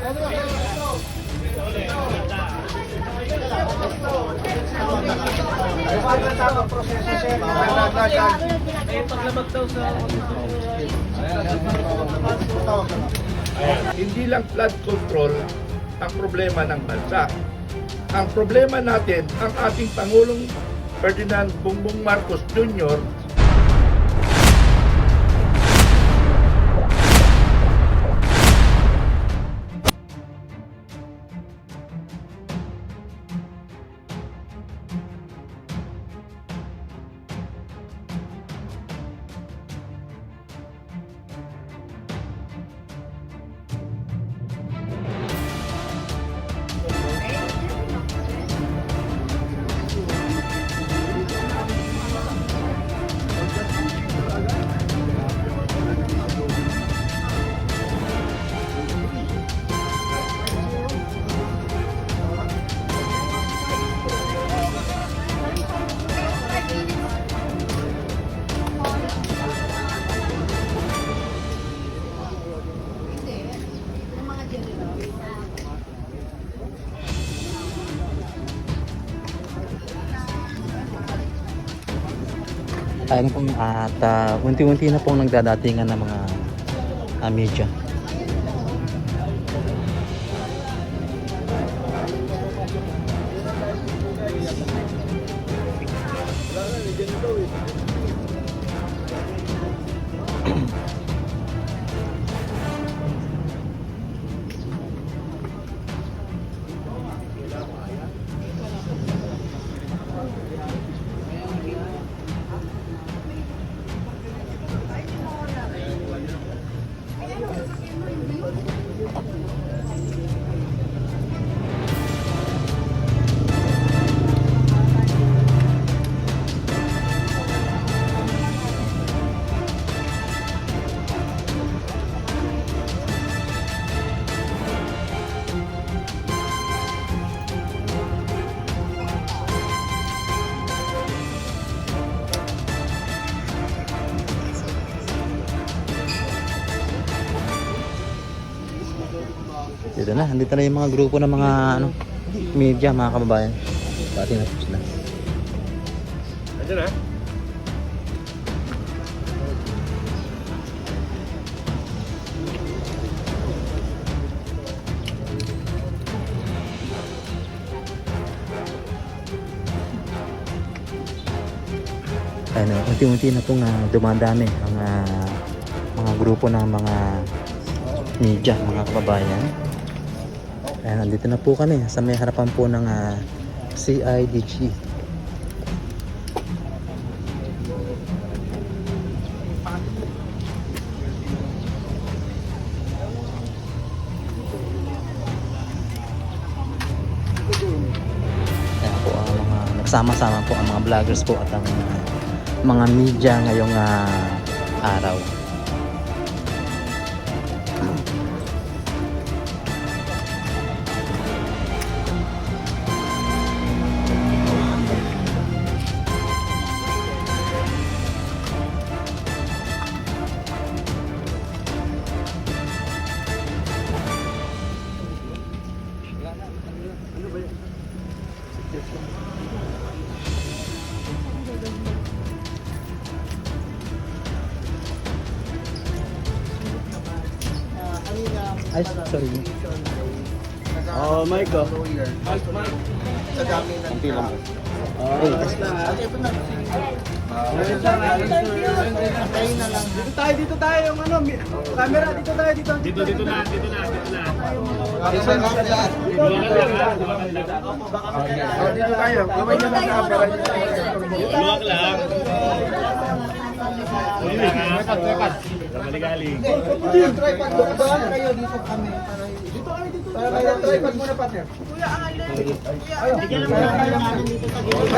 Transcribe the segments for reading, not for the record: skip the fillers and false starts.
Hindi lang flood control ang problema ng bansa. Ang problema natin, ang ating Pangulong Ferdinand Bongbong Marcos Jr. Ayun po, at unti-unti na pong nagdadatingan ng mga media. Dito na, andito na yung mga grupo ng mga media, mga kababayan. Pati na po sila. Nandiyan na? Ano, unti-unti na pong dumadami ang mga grupo ng mga media, mga kababayan. Ayan, nandito na po kami sa may harapan po ng CIDG. Ayan po ang mga nagsama-sama po ang mga vloggers po at ang mga media ngayong araw. Ay, sorry. Oh, Mike. Sa dami ng tila. Dito tayo yung camera, dito tayo. Dito na. Dito tayo. Gawin nyo na camera. Luwag lang. Galing. Tripod mo ba? Kayo dito kami. Para kayo tripod muna, partner. Kuya, ang alin. Bigyan lang muna kayo ng dito sa gilid. Dito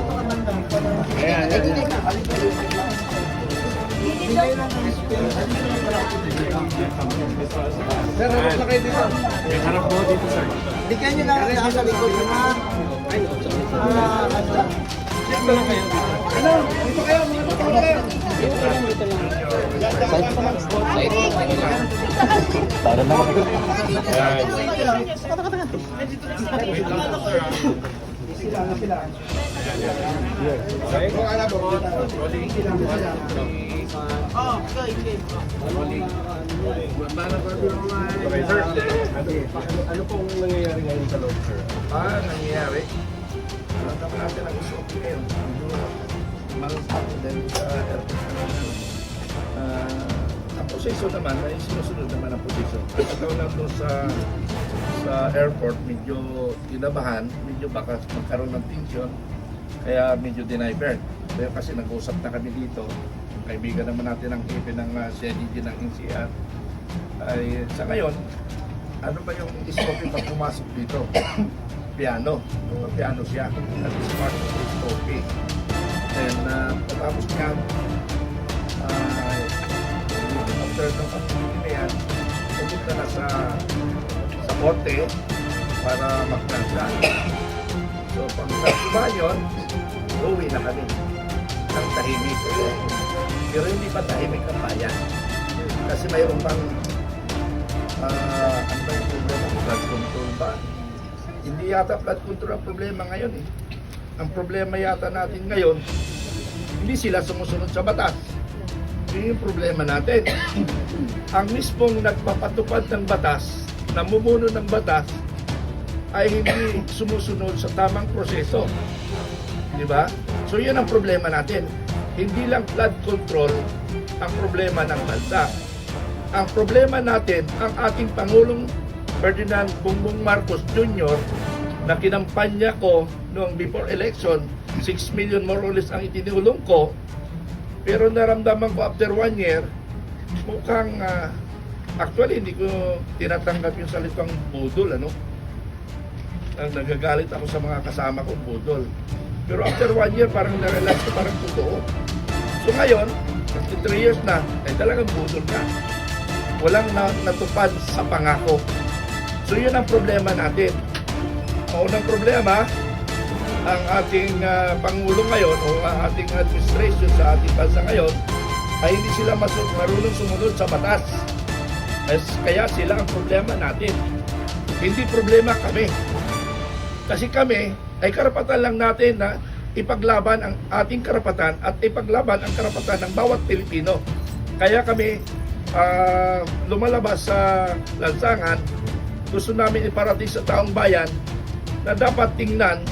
ka banda. Ayan. Sir, harap na kayo dito. Harap mo dito, sir. Bigyan nyo lang sa likod nyo, ha? Dito lang kayo. Ano? Dito kayo, mga tao kayo. Dito lang. Dito lang. Para na ako. Ayan. Okay, sir. Ano pong nangyayari ngayon sa loob, sir? Nangyayari. Alam naman natin ang gusto ko ngayon. Malungkot dahil sa airport. Ang proseso naman ay sinusunod naman ang proseso. At ikaw lang doon sa airport, medyo kinabahan, medyo baka magkaroon ng tension, kaya medyo divert. Pero kasi nag-usap na kami dito, kaibigan naman natin ang hepe ng CIDG ng NCR. Ay, sa ngayon, ano ba yung SOP pag pumasok dito? Piano. Piano siya. That is part of the SOP. And patapos nga, after ng pagpili na yan, pumunta na sa korte para magkansa. So, pag nasuba yun, uwi na kami ng tahimik. Pero hindi pa tahimik ang bayan. Kasi mayroon pang ano ba yung problema? Flood control ba? Hindi yata flood control ang problema ngayon eh. Ang problema yata natin ngayon, hindi sila sumusunod sa batas. Yun yung problema natin. Ang mismong nagpapatupad ng batas, namumuno ng batas, ay hindi sumusunod sa tamang proseso. Di ba? So yun ang problema natin. Hindi lang flood control ang problema ng bansa. Ang problema natin, ang ating Pangulong Ferdinand Bongbong Marcos Jr. na kinampanya ko noong before election, 6 million more or less ang itinulong ko, pero naramdaman ko after 1 year, mukhang actually hindi ko tinatanggap yung salitang budol, ano? Nagagalit ako sa mga kasama ko, budol. Pero after 1 year, parang na-realize ko, parang totoo. So ngayon, 3 years na, ay talagang budol na. Walang natupad sa pangako. So yun ang problema natin. Ang unang problema, ang ating Pangulo ngayon o ang ating administration sa ating bansa ngayon ay hindi sila marunong sumunod sa batas. Kaya sila ang problema natin. Hindi problema kami. Kasi kami ay karapatan lang natin na ipaglaban ang ating karapatan at ipaglaban ang karapatan ng bawat Pilipino. Kaya kami lumalabas sa lansangan, gusto namin iparating sa taong bayan na dapat tingnan.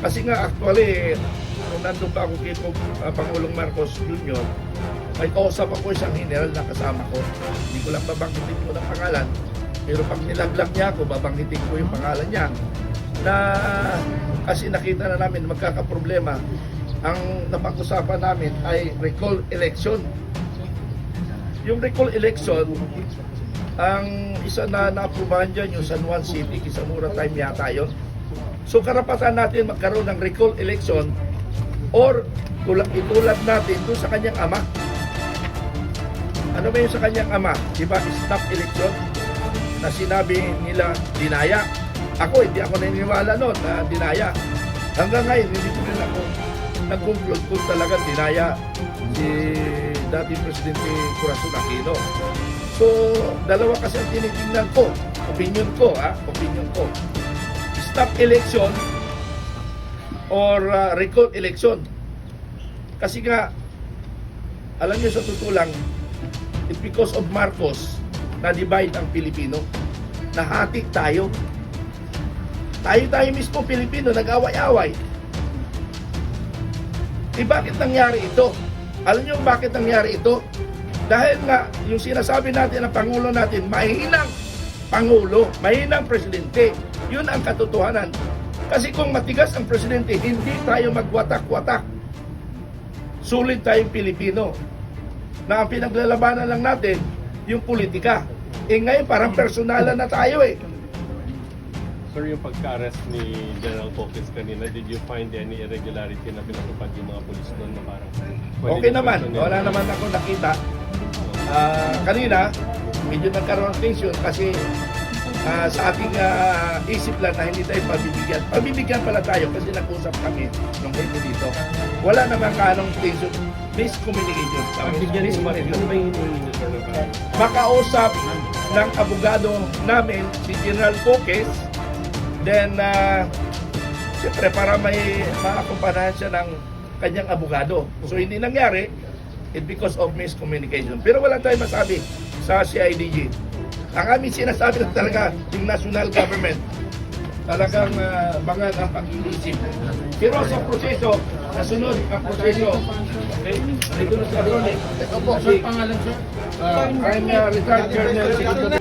Kasi nga actually, nung nandun pa ako kay Pangulong Marcos Jr., may kausap ako isang general na kasama ko. Hindi ko lang babanggitin ko ng pangalan, pero pag nilaglag niya ako, babanggitin ko yung pangalan niya. Na kasi nakita na namin magkakaproblema. Ang napag-usapan namin ay recall election. Yung recall election, ang isa na na-approvahan dyan, yung San Juan City, Kisamura time yata yun. So karapatan natin magkaroon ng recall election or itulad natin doon sa kanyang ama. Ano ba yung sa kanyang ama? Diba snap election na sinabi nila dinaya. Ako, hindi ako naniniwala noon na dinaya. Hanggang ngayon, hindi ko rin ako nag-conclude kung talagang dinaya si dating Presidente Corazon Aquino. So, dalawa kasi ang tinitingnan ko. Opinion ko. Stop election or recall election. Kasi nga, alam niyo sa totoo lang, it's because of Marcos na divide ang Pilipino. Nahati tayo. Tayo mismo Pilipino, nag-away-away. Bakit nangyari ito? Alam niyo bakit nangyari ito? Dahil nga, yung sinasabi natin ng Pangulo natin, mahinang Pangulo, mahinang Presidente. Yun ang katotohanan. Kasi kung matigas ang Presidente, hindi tayo magwatak-watak. Sulit tayong Pilipino. Na ang pinaglalabanan lang natin, yung politika. Ngayon parang personalan na tayo eh. Sir, yung pagka-arrest ni General Focus kanina, did you find any irregularity na pinatupad yung mga pulis doon na parang... Okay naman, wala naman ako nakita. Kanina, medyo nagkaroon ng tension kasi sa ating isip lang na hindi tayo pabibigyan. Pabibigyan pala tayo kasi nag-usap kami nung hepe dito. Wala naman kanong tension. Miscommunication. Makausap ng abogado namin, si General Poques. Then, siyempre, para may maakumpanahan siya ng kanyang abogado. So, hindi nangyari, it because of miscommunication. Pero wala tayong masabi sa CIDG. Ang aming sinasabi na talaga, yung national government, talagang bangan ang pag-iisip. Pero sa proseso, nasunod ang proseso. Okay? Dito na si Atty. I'm retired Colonel Segundo